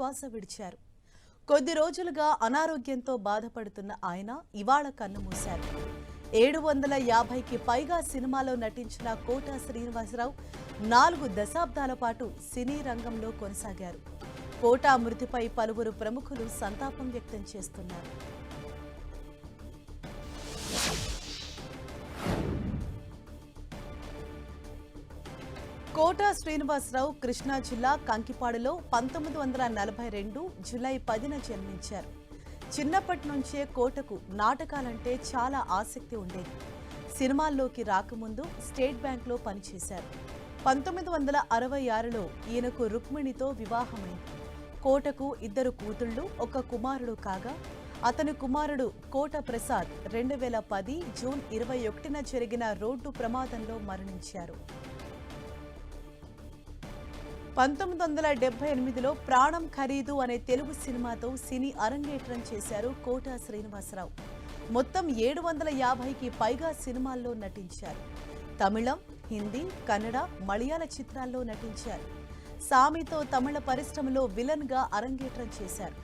శ్వాస విడిచారు. కొద్ది రోజులుగా అనారోగ్యంతో బాధపడుతున్న ఆయన ఇవాళ కన్నుమూశారు. 750కి పైగా సినిమాలో నటించిన కోట శ్రీనివాసరావు 4 దశాబ్దాల పాటు సినీ రంగంలో కొనసాగారు. కోట మృతిపై పలువురు ప్రముఖులు సంతాపం వ్యక్తం చేస్తున్నారు. కోట శ్రీనివాసరావు కృష్ణా జిల్లా కంకిపాడులో 1942 జూలై 10న జన్మించారు. చిన్నప్పటి నుంచే కోటకు నాటకాలంటే చాలా ఆసక్తి ఉండేది. సినిమాల్లోకి రాకముందు స్టేట్ బ్యాంక్లో పనిచేశారు. 1966లో ఈయనకు రుక్మిణితో వివాహమైంది. కోటకు 2 కూతుళ్లు, 1 కుమారుడు కాగా అతని కుమారుడు కోట ప్రసాద్ 2010 జూన్ 21న జరిగిన రోడ్డు ప్రమాదంలో మరణించారు. 1978లో ప్రాణం ఖరీదు అనే తెలుగు సినిమాతో సినీ అరంగేట్రం చేశారు కోట శ్రీనివాసరావు. మొత్తం 750కి పైగా సినిమాల్లో నటించారు. తమిళం, హిందీ, కన్నడ, మలయాళ చిత్రాల్లో నటించారు. సామితో తమిళ పరిశ్రమలో విలన్ గా అరంగేట్రం చేశారు.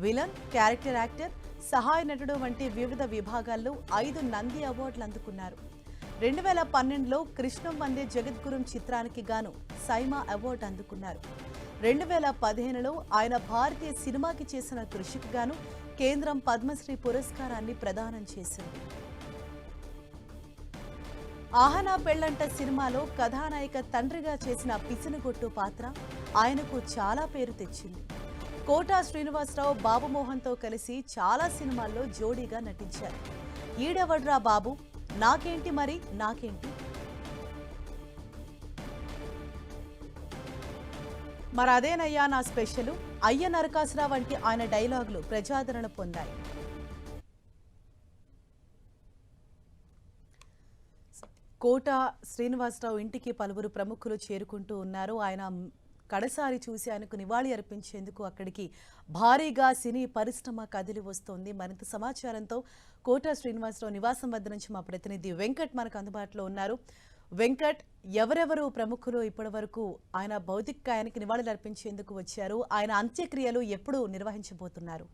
విలన్, క్యారెక్టర్ యాక్టర్, సహాయ నటుడు వంటి వివిధ విభాగాల్లో 5 నంది అవార్డులు అందుకున్నారు. 2012లో కృష్ణం వందే జగద్గురుం చిత్రానికి గాను సైమా అవార్డు అందుకున్నారు. 2015లో ఆయన భారతీయ సినిమాకి చేసిన కృషికి గాను కేంద్రం పద్మశ్రీ పురస్కారాన్ని ప్రదానం చేసింది. ఆహనా పెళ్లంట సినిమాలో కథానాయక తండ్రిగా చేసిన పిసినగొట్టు పాత్ర ఆయనకు చాలా పేరు తెచ్చింది. కోట శ్రీనివాసరావు బాబుమోహన్తో కలిసి చాలా సినిమాల్లో జోడీగా నటించారు. ఈడెవడ్రా బాబు, నాకేంటి మరి నాకేంటి, మరదేనయ్యా నా స్పెషలు, అయ్య నరకాసురా వంటి ఆయన డైలాగులు ప్రజాదరణ పొందాయి. కోట శ్రీనివాసరావు ఇంటికి పలువురు ప్రముఖులు చేరుకుంటూ ఉన్నారు. ఆయన కడసారి చూసి ఆయనకు నివాళి అర్పించేందుకు అక్కడికి భారీగా సినీ పరిశ్రమ కదిలి వస్తోంది. మరింత సమాచారంతో కోట శ్రీనివాసరావు నివాసం వద్ద నుంచి మా ప్రతినిధి వెంకట్ మనకు అందుబాటులో ఉన్నారు. వెంకట్, ఎవరెవరు ప్రముఖులు ఇప్పటి వరకు ఆయన భౌతిక కాయానికి నివాళులు అర్పించేందుకు వచ్చారు? ఆయన అంత్యక్రియలు ఎప్పుడు నిర్వహించబోతున్నారు?